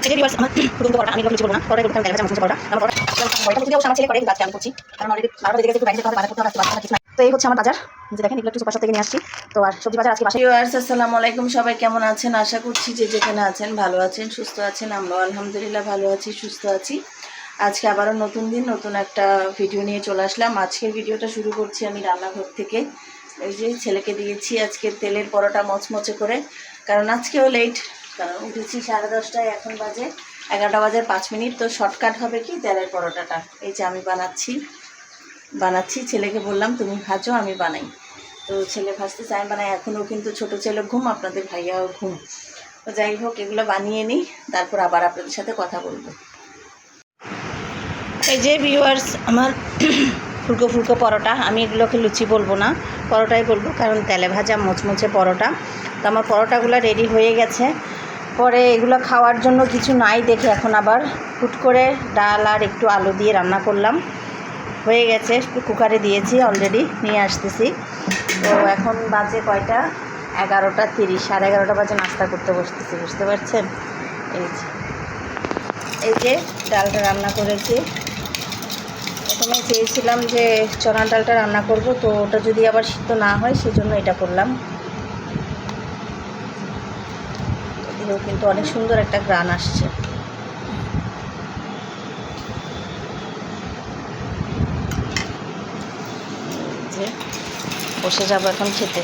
এই ভিউয়ার্স আমার ফুলকপি পরোটা আমি এগুলো কিছু বলবো না, পরোটা করতে আমি দেখা যাচ্ছে পরোটা আমার পরোটা প্রতিদিন অবশ্য আমার ছেলে করে, কিন্তু আজকে আমি করছি কারণ অলরেডি 12টা বেজে গেছে, একটু বাইরে যেতে হবে, বাজার করতে হবে, বাজার কিছু না। তো এই হচ্ছে আমার বাজার, যে দেখেন এগুলো একটু সুপার শপ থেকে নিয়ে আসছি। তো আর সবজি বাজার আজকে বাসায়। ভিউয়ার্স আসসালামু আলাইকুম, সবাই কেমন আছেন? আশা করছি যে যেখানে আছেন ভালো আছেন, সুস্থ আছেন। আমরাও আলহামদুলিল্লাহ ভালো আছি, সুস্থ আছি। আজকে আবারও নতুন দিন, নতুন একটা ভিডিও নিয়ে চলে আসলাম। আজকের ভিডিওটা শুরু করছি আমি রান্নাঘর থেকে। এই যে ছেলেকে দিয়েছি আজকে তেলের পরোটা মচমচে করে, কারণ আজকেও লেট, কারণ উঠেছি 10:30, এখন বাজে 11টা বাজে 5 মিনিট। তো শর্টকাট হবে কি তেলের পরোটাটা, এই যে আমি বানাচ্ছি ছেলেকে বললাম তুমি ভাজো আমি বানাই। তো ছেলে ভাজতে চাই বানাই, এখনও কিন্তু ছোটো ছেলে ঘুম, আপনাদের ভাইয়াও ঘুম। তো যাই হোক এগুলো বানিয়ে নিই, তারপর আবার আপনাদের সাথে কথা বলবো। এই যে ভিউয়ার্স আমার ফুলকো ফুলকো পরোটা, আমি এগুলোকে লুচি বলবো না, পরোটাই বলবো, কারণ তেলে ভাজা মচমচে পরোটা। তো আমার পরোটাগুলো রেডি হয়ে গেছে। পরে এগুলো খাওয়ার জন্য কিছু নাই দেখে এখন আবার হুট করে ডাল আর একটু আলু দিয়ে রান্না করলাম। হয়ে গেছে, কুকারে দিয়েছি, অলরেডি নিয়ে আসতেছি। তো এখন বাজে কয়টা, 11:30, 11:30 বাজে নাস্তা করতে বসতেছি, বুঝতে পারছেন? এই যে ডালটা রান্না করেছি। প্রথমে চেয়েছিলাম যে চনা ডালটা রান্না করব, তো ওটা যদি আবার সিদ্ধ না হয় সেজন্য এটা করলাম। এদিকেও কিন্তু অনেক সুন্দর একটা গ্রান আসছে। যে বসে যাবো এখন খেতে।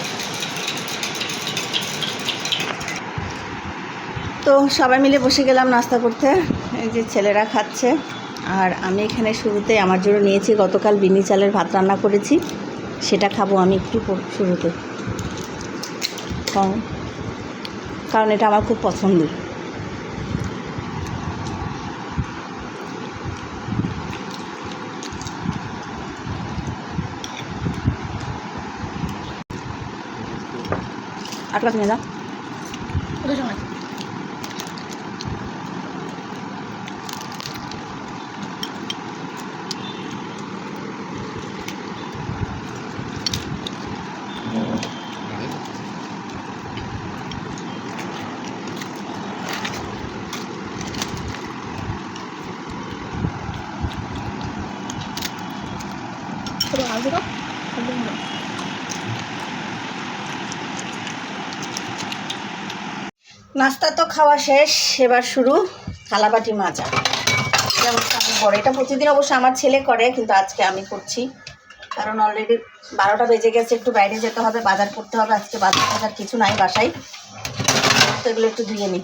তো সবাই মিলে বসে গেলাম নাস্তা করতে। এই যে ছেলেরা খাচ্ছে, আর আমি এখানে শুরুতে আমার জন্য নিয়েছি, গতকাল বিনি চালের ভাত রান্না করেছি, সেটা খাবো আমি একটু শুরুতে, কারণ এটা আমার খুব পছন্দের। আর ক্লাস নিয়ে যা নাস্তা তো খাওয়া শেষ, এবার শুরু থালাবাটি মাজা। বড় এটা প্রতিদিন অবশ্য আমার ছেলে করে, কিন্তু আজকে আমি করছি, কারণ অলরেডি 12টা বেজে গেছে, একটু বাইরে যেতে হবে, বাজার করতে হবে। আজকে বাজার কিছু নাই বাসায়, তো এগুলো একটু ধুয়ে নিই।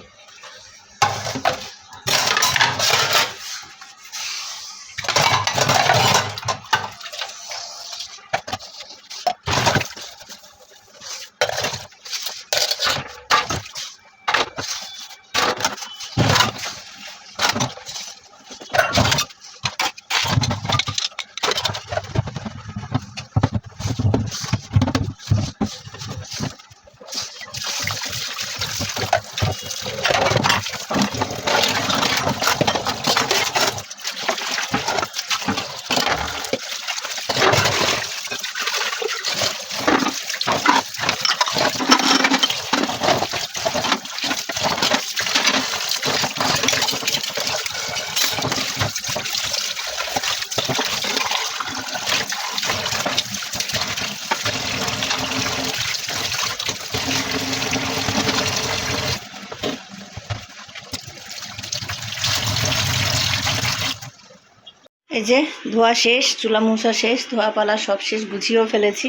এই যে ধোয়া শেষ, চুলা মুছা শেষ, ধোয়া পালা সব শেষ, গুছিয়েও ফেলেছি।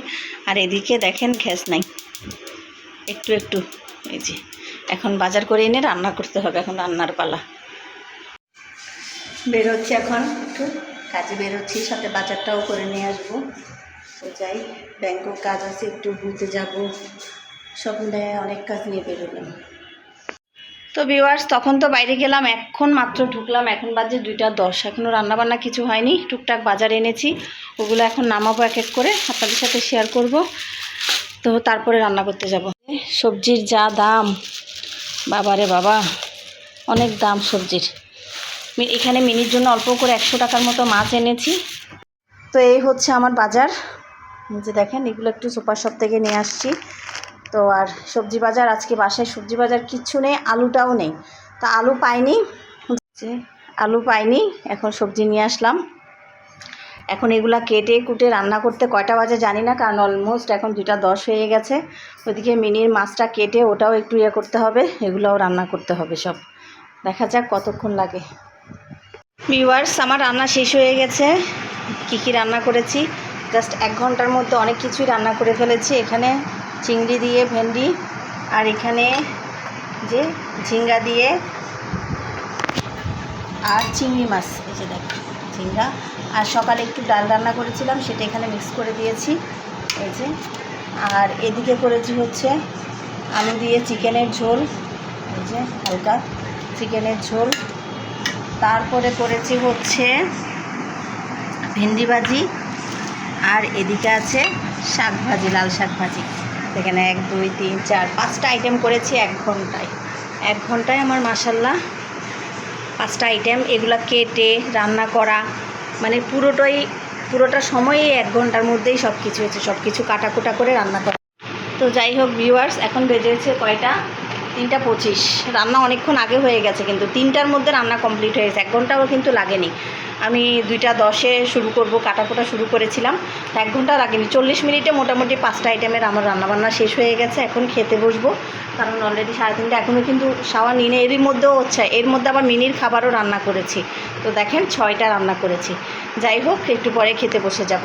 আর এদিকে দেখেন গ্যাস নাই, একটু একটু। এই যে এখন বাজার করে এনে রান্না করতে হবে, এখন রান্নার পালা। বেরোচ্ছি এখন, একটু কাজে বেরোচ্ছি, সাথে বাজারটাও করে নিয়ে আসবো। তো যাই, ব্যাংকেও কাজ আছে, একটু ঘুরতে যাব, সব মিলিয়ে অনেক কাজ নিয়ে বেরোলাম। তো ভিউয়ার্স তখন তো বাইরে গেলাম, এখন মাত্র ঢুকলাম, এখন বাজে 2:10, এখনও রান্নাবান্না কিছু হয়নি, টুকটাক বাজার এনেছি, ওগুলো এখন নামাবো এক এক করে, আপনাদের সাথে শেয়ার করব। তো তারপরে রান্না করতে যাব। সবজির যা দাম, বাবারে বাবা, অনেক দাম সবজির। এখানে মিনির জন্য অল্প করে 100 টাকার মতো মাছ এনেছি। তো এই হচ্ছে আমার বাজার, যে দেখেন এগুলো একটু সুপার শপ থেকে নিয়ে আসছি। তো আর সবজি বাজার আজকে বাসায় সবজি বাজার কিচ্ছু নেই, আলুটাও নেই, তা আলু পাইনি, যে আলু পাইনি, এখন সবজি নিয়ে আসলাম। এখন এগুলা কেটে কুটে রান্না করতে কয়টা বাজে জানি না, কারণ অলমোস্ট এখন 2:10 হয়ে গেছে। ওইদিকে মিনির মাছটা কেটে ওটাও একটু ইয়ে করতে হবে, এগুলোও রান্না করতে হবে সব। দেখা যাক কতক্ষণ লাগে। ভিউয়ার্স, আমার রান্না শেষ হয়ে গেছে। কি কি রান্না করেছি, জাস্ট 1 ঘন্টার মধ্যে অনেক কিছুই রান্না করে ফেলেছি। এখানে চিংড়ি দিয়ে ভেন্ডি, আর এখানে যে ঝিঙ্গা দিয়ে আর চিংড়ি মাছ, এই যে দেখ ঝিঙ্গা। আর সকালে একটু ডাল রান্না করেছিলাম, সেটা এখানে মিক্স করে দিয়েছি এই যে। আর এদিকে করেছি হচ্ছে আলু দিয়ে চিকেনের ঝোল, এই যে হালকা চিকেনের ঝোল। তারপরে করেছি হচ্ছে ভেন্ডি ভাজি, আর এদিকে আছে শাক ভাজি, লাল শাক ভাজি। এখানে 1 2 3 4 5টা আইটেম করেছি 1 ঘন্টায়। 1 ঘন্টায় আমার মাশাল্লাহ 5টা আইটেম। এগুলা কেটে রান্না করা মানে পুরোটা সময়ই 1 ঘন্টার মধ্যেই সব কিছু হয়েছে, সব কিছু কাটাকুটা করে রান্না করা। তো যাই হোক ভিউয়ার্স, এখন বেজেছে কয়টা, 3:25। রান্না অনেকক্ষণ আগে হয়ে গেছে, কিন্তু 3টার মধ্যে রান্না কমপ্লিট হয়েছে, 1 ঘন্টাও কিন্তু লাগেনি। আমি 2:10-এ শুরু করব, কাটাকুটা শুরু করেছিলাম, 1 ঘন্টা লাগেনি। 40 মিনিটে মোটামুটি 5টা আইটেমের আমার রান্নাবান্না শেষ হয়ে গেছে। এখন খেতে বসবো, কারণ অলরেডি 3:30। এখনও কিন্তু শাওয়া নিনে এরই মধ্যেও হচ্ছে, এর মধ্যে আবার মিনির খাবারও রান্না করেছি। তো দেখেন 6টা রান্না করেছি। যাই হোক, একটু পরে খেতে বসে যাব।